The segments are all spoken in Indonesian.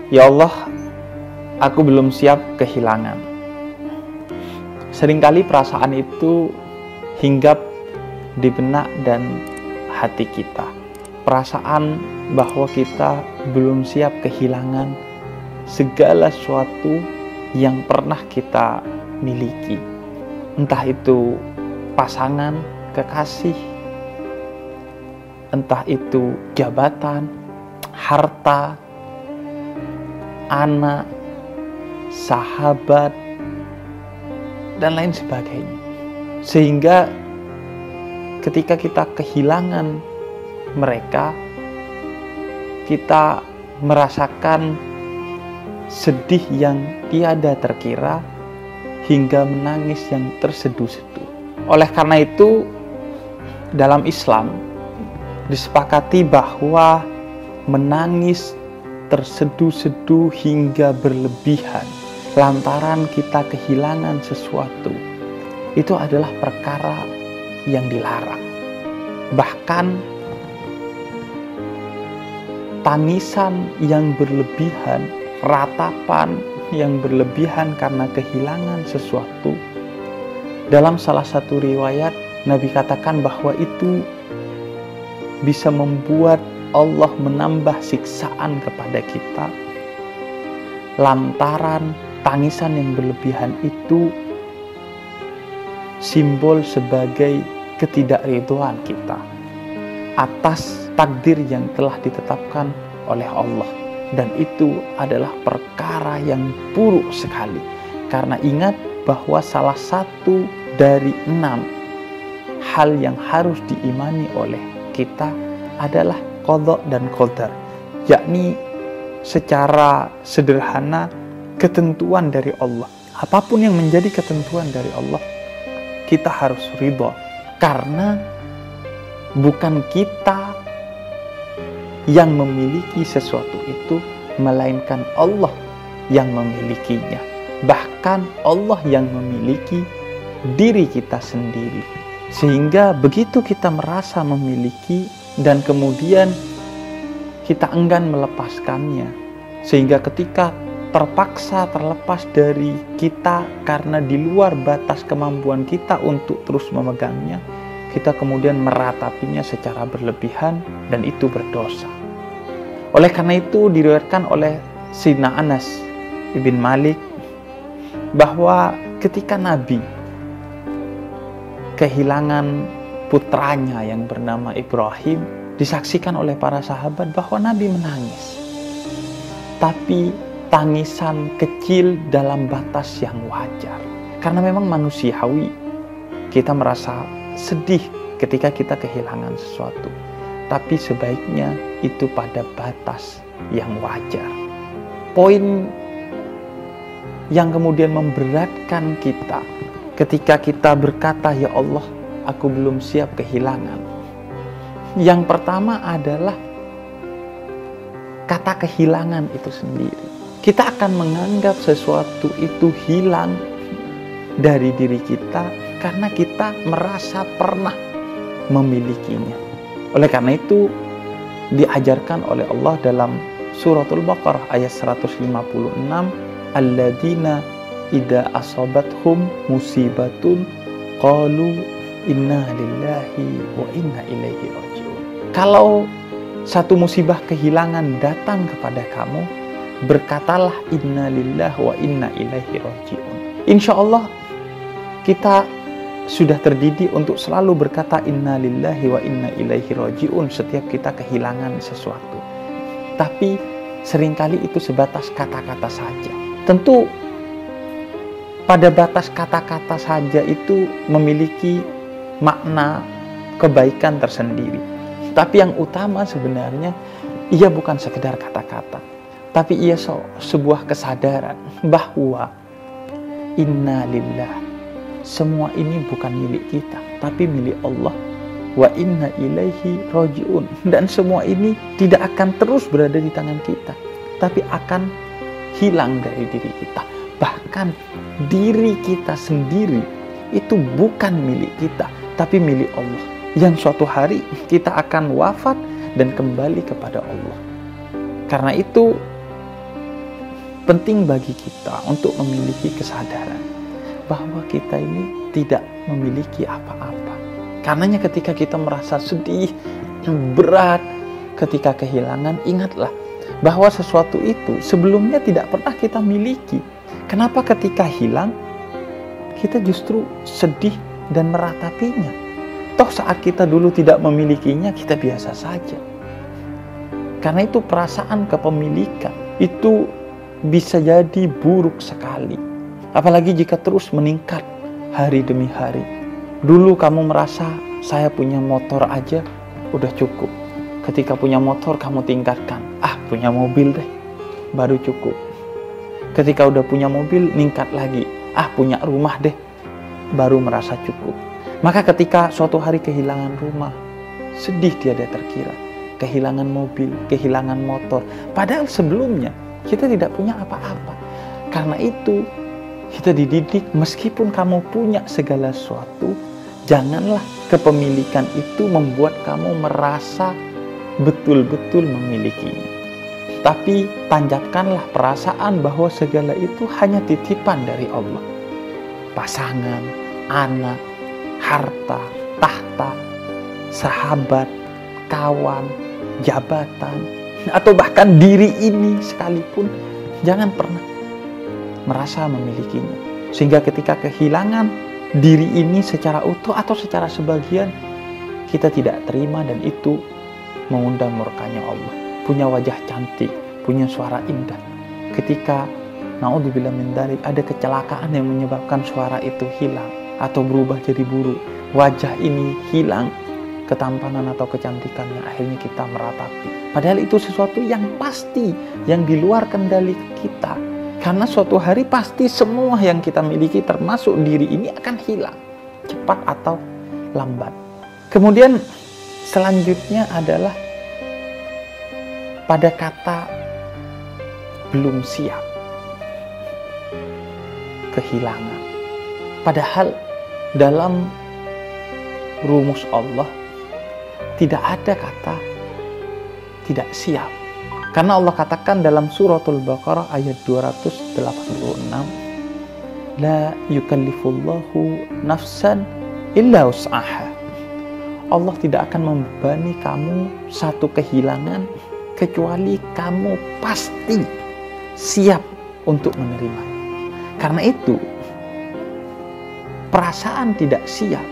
Ya Allah, aku belum siap kehilangan. Seringkali perasaan itu hinggap di benak dan hati kita. Perasaan bahwa kita belum siap kehilangan segala sesuatu yang pernah kita miliki. Entah itu pasangan, kekasih, entah itu jabatan, harta, anak, sahabat, dan lain sebagainya. Sehingga ketika kita kehilangan mereka, kita merasakan sedih yang tiada terkira hingga menangis yang terseduh-seduh. Oleh karena itu, dalam Islam disepakati bahwa menangis terseduh-seduh hingga berlebihan lantaran kita kehilangan sesuatu, itu adalah perkara yang dilarang. Bahkan tangisan yang berlebihan, ratapan yang berlebihan karena kehilangan sesuatu, dalam salah satu riwayat Nabi katakan bahwa itu bisa membuat Allah menambah siksaan kepada kita lantaran tangisan yang berlebihan itu simbol sebagai ketidakridhaan kita atas takdir yang telah ditetapkan oleh Allah, dan itu adalah perkara yang buruk sekali. Karena ingat bahwa salah satu dari 6 hal yang harus diimani oleh kita adalah qadha dan qadar, yakni secara sederhana ketentuan dari Allah. Apapun yang menjadi ketentuan dari Allah, kita harus ridha, karena bukan kita yang memiliki sesuatu itu, melainkan Allah yang memilikinya. Bahkan Allah yang memiliki diri kita sendiri. Sehingga begitu kita merasa memiliki dan kemudian kita enggan melepaskannya, sehingga ketika terpaksa terlepas dari kita karena di luar batas kemampuan kita untuk terus memegangnya, kita kemudian meratapinya secara berlebihan, dan itu berdosa. Oleh karena itu diriwayatkan oleh Sayyidina Anas ibn Malik bahwa ketika Nabi kehilangan putranya yang bernama Ibrahim, disaksikan oleh para sahabat bahwa Nabi menangis. Tapi tangisan kecil dalam batas yang wajar. Karena memang manusiawi, kita merasa sedih ketika kita kehilangan sesuatu. Tapi sebaiknya itu pada batas yang wajar. Poin yang kemudian memberatkan kita ketika kita berkata, ya Allah, aku belum siap kehilangan. Yang pertama adalah kata kehilangan itu sendiri. Kita akan menganggap sesuatu itu hilang dari diri kita karena kita merasa pernah memilikinya. Oleh karena itu diajarkan oleh Allah dalam suratul Baqarah ayat 156, alladzina idza asabathum musibatun qalu inna lillahi wa inna ilaihi raji'un. Kalau satu musibah kehilangan datang kepada kamu, berkatalah inna lillahi wa inna ilaihi raji'un. Insya Allah kita sudah terdidik untuk selalu berkata inna lillahi wa inna ilaihi raji'un setiap kita kehilangan sesuatu. Tapi seringkali itu sebatas kata-kata saja. Tentu pada batas kata-kata saja itu memiliki makna kebaikan tersendiri. Tapi yang utama sebenarnya ia bukan sekedar kata-kata, tapi ia sebuah kesadaran bahwa inna lillah, semua ini bukan milik kita, tapi milik Allah. Wa inna ilaihi raji'un, dan semua ini tidak akan terus berada di tangan kita, tapi akan hilang dari diri kita. Bahkan diri kita sendiri itu bukan milik kita, tapi milik Allah, yang suatu hari kita akan wafat dan kembali kepada Allah. Karena itu penting bagi kita untuk memiliki kesadaran bahwa kita ini tidak memiliki apa-apa. Karenanya ketika kita merasa sedih, berat, ketika kehilangan, ingatlah bahwa sesuatu itu sebelumnya tidak pernah kita miliki. Kenapa ketika hilang, kita justru sedih dan meratapinya? Toh saat kita dulu tidak memilikinya, kita biasa saja. Karena itu perasaan kepemilikan itu bisa jadi buruk sekali. Apalagi jika terus meningkat hari demi hari. Dulu kamu merasa saya punya motor aja udah cukup. Ketika punya motor kamu tingkatkan, punya mobil deh, baru cukup. Ketika udah punya mobil, ningkat lagi, punya rumah deh, baru merasa cukup. Maka ketika suatu hari kehilangan rumah, sedih tiada terkira. Kehilangan mobil, kehilangan motor. Padahal sebelumnya kita tidak punya apa-apa. Karena itu kita dididik, meskipun kamu punya segala sesuatu, janganlah kepemilikan itu membuat kamu merasa betul-betul memilikinya. Tapi tancapkanlah perasaan bahwa segala itu hanya titipan dari Allah. Pasangan, anak, harta, tahta, sahabat, kawan, jabatan, atau bahkan diri ini sekalipun, jangan pernah merasa memilikinya. Sehingga ketika kehilangan diri ini secara utuh atau secara sebagian, kita tidak terima, dan itu mengundang murkanya Allah. Punya wajah cantik, punya suara indah. Ketika naudzubillah min dzalik, ada kecelakaan yang menyebabkan suara itu hilang atau berubah jadi buruk, wajah ini hilang ketampanan atau kecantikannya, akhirnya kita meratapi. Padahal itu sesuatu yang pasti, yang di luar kendali kita. Karena suatu hari pasti semua yang kita miliki termasuk diri ini akan hilang, cepat atau lambat. Kemudian selanjutnya adalah pada kata belum siap, kehilangan. Padahal dalam rumus Allah tidak ada kata tidak siap. Karena Allah katakan dalam suratul Baqarah ayat 286, la yukallifullahu nafsan illa wus'aha. Allah tidak akan membebani kamu satu kehilangan kecuali kamu pasti siap untuk menerima. Karena itu, perasaan tidak siap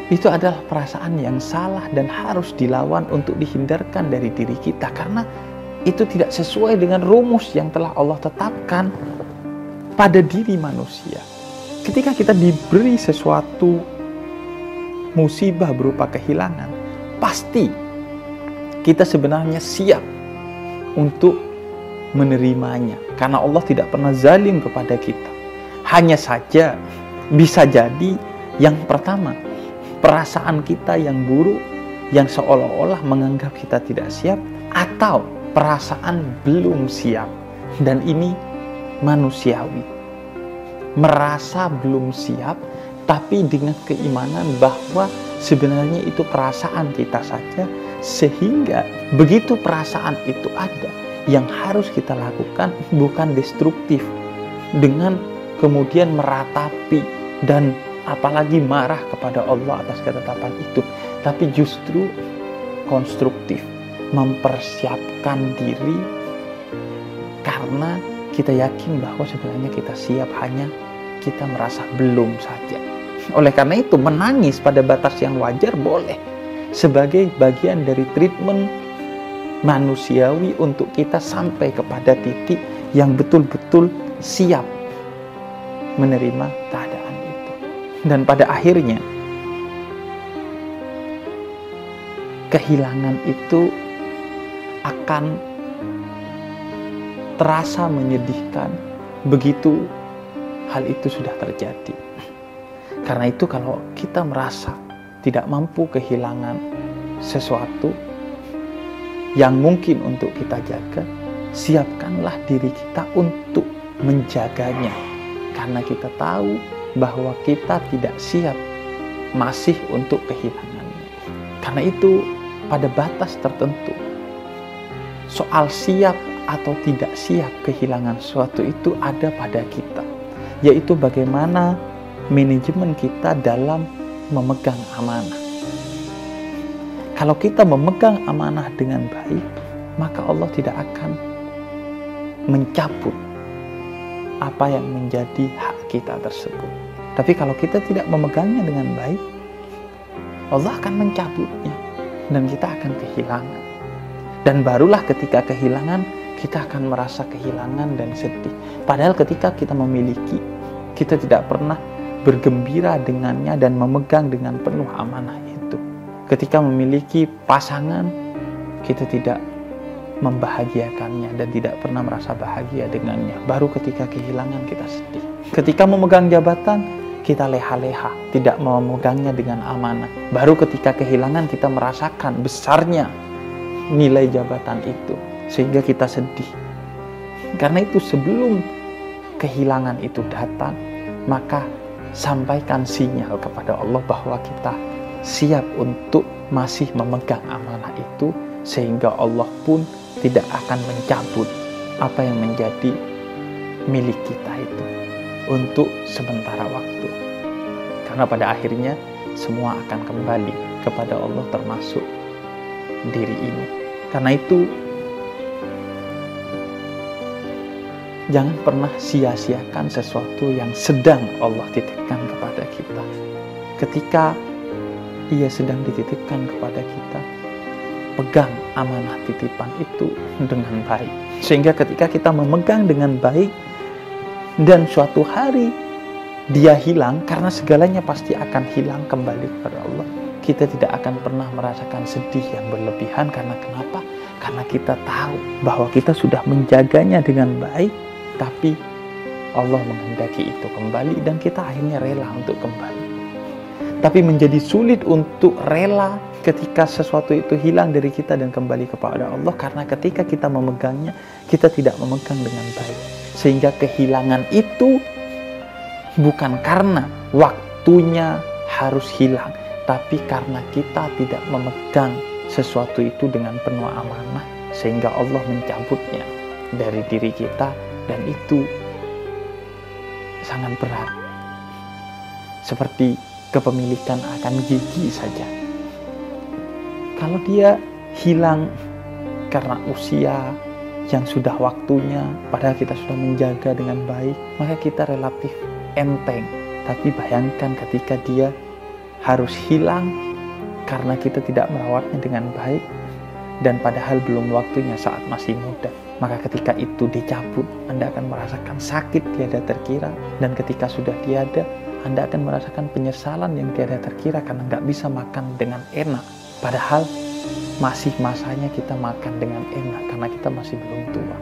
itu adalah perasaan yang salah dan harus dilawan untuk dihindarkan dari diri kita. Karena itu tidak sesuai dengan rumus yang telah Allah tetapkan pada diri manusia. Ketika kita diberi sesuatu musibah berupa kehilangan, pasti kita sebenarnya siap untuk menerimanya. Karena Allah tidak pernah zalim kepada kita. Hanya saja bisa jadi yang pertama, perasaan kita yang buruk, yang seolah-olah menganggap kita tidak siap, atau perasaan belum siap. Dan ini manusiawi. Merasa belum siap, tapi dengan keimanan bahwa sebenarnya itu perasaan kita saja. Sehingga begitu perasaan itu ada, yang harus kita lakukan bukan destruktif dengan kemudian meratapi dan apalagi marah kepada Allah atas ketetapan itu, tapi justru konstruktif, mempersiapkan diri karena kita yakin bahwa sebenarnya kita siap, hanya kita merasa belum saja. Oleh karena itu, menangis pada batas yang wajar boleh, sebagai bagian dari treatment manusiawi untuk kita sampai kepada titik yang betul-betul siap menerima keadaan itu. Dan pada akhirnya kehilangan itu akan terasa menyedihkan begitu hal itu sudah terjadi. Karena itu kalau kita merasa tidak mampu kehilangan sesuatu yang mungkin untuk kita jaga, siapkanlah diri kita untuk menjaganya. Karena kita tahu bahwa kita tidak siap masih untuk kehilangannya. Karena itu pada batas tertentu soal siap atau tidak siap kehilangan sesuatu itu ada pada kita, yaitu bagaimana manajemen kita dalam memegang amanah. Kalau kita memegang amanah dengan baik, maka Allah tidak akan mencabut apa yang menjadi hak kita tersebut. Tapi kalau kita tidak memegangnya dengan baik, Allah akan mencabutnya dan kita akan kehilangan. Dan barulah ketika kehilangan, kita akan merasa kehilangan dan sedih. Padahal ketika kita memiliki, kita tidak pernah bergembira dengannya dan memegang dengan penuh amanah itu. Ketika memiliki pasangan, kita tidak membahagiakannya dan tidak pernah merasa bahagia dengannya. Baru ketika kehilangan kita sedih. Ketika memegang jabatan, kita leha-leha, tidak memegangnya dengan amanah. Baru ketika kehilangan kita merasakan besarnya nilai jabatan itu, sehingga kita sedih. Karena itu sebelum kehilangan itu datang, maka sampaikan sinyal kepada Allah bahwa kita siap untuk masih memegang amanah itu, sehingga Allah pun tidak akan mencabut apa yang menjadi milik kita itu untuk sementara waktu. Karena pada akhirnya semua akan kembali kepada Allah, termasuk diri ini. Karena itu jangan pernah sia-siakan sesuatu yang sedang Allah titipkan kepada kita. Ketika Ia sedang dititipkan kepada kita, pegang amanah titipan itu dengan baik. Sehingga ketika kita memegang dengan baik dan suatu hari dia hilang, karena segalanya pasti akan hilang kembali kepada Allah, kita tidak akan pernah merasakan sedih yang berlebihan. Karena kenapa? Karena kita tahu bahwa kita sudah menjaganya dengan baik, tapi Allah menghendaki itu kembali dan kita akhirnya rela untuk kembali. Tapi menjadi sulit untuk rela ketika sesuatu itu hilang dari kita dan kembali kepada Allah, karena ketika kita memegangnya, kita tidak memegang dengan baik. Sehingga kehilangan itu bukan karena waktunya harus hilang, tapi karena kita tidak memegang sesuatu itu dengan penuh amanah, sehingga Allah mencabutnya dari diri kita, dan itu sangat berat. Seperti kepemilikan akan gigi saja. Kalau dia hilang karena usia yang sudah waktunya, padahal kita sudah menjaga dengan baik, maka kita relatif enteng. Tapi bayangkan ketika dia harus hilang karena kita tidak merawatnya dengan baik, dan padahal belum waktunya saat masih muda, maka ketika itu dicabut, Anda akan merasakan sakit tiada terkira. Dan ketika sudah tiada, Anda akan merasakan penyesalan yang tiada terkira karena nggak bisa makan dengan enak. Padahal masih masanya kita makan dengan enak karena kita masih belum tua.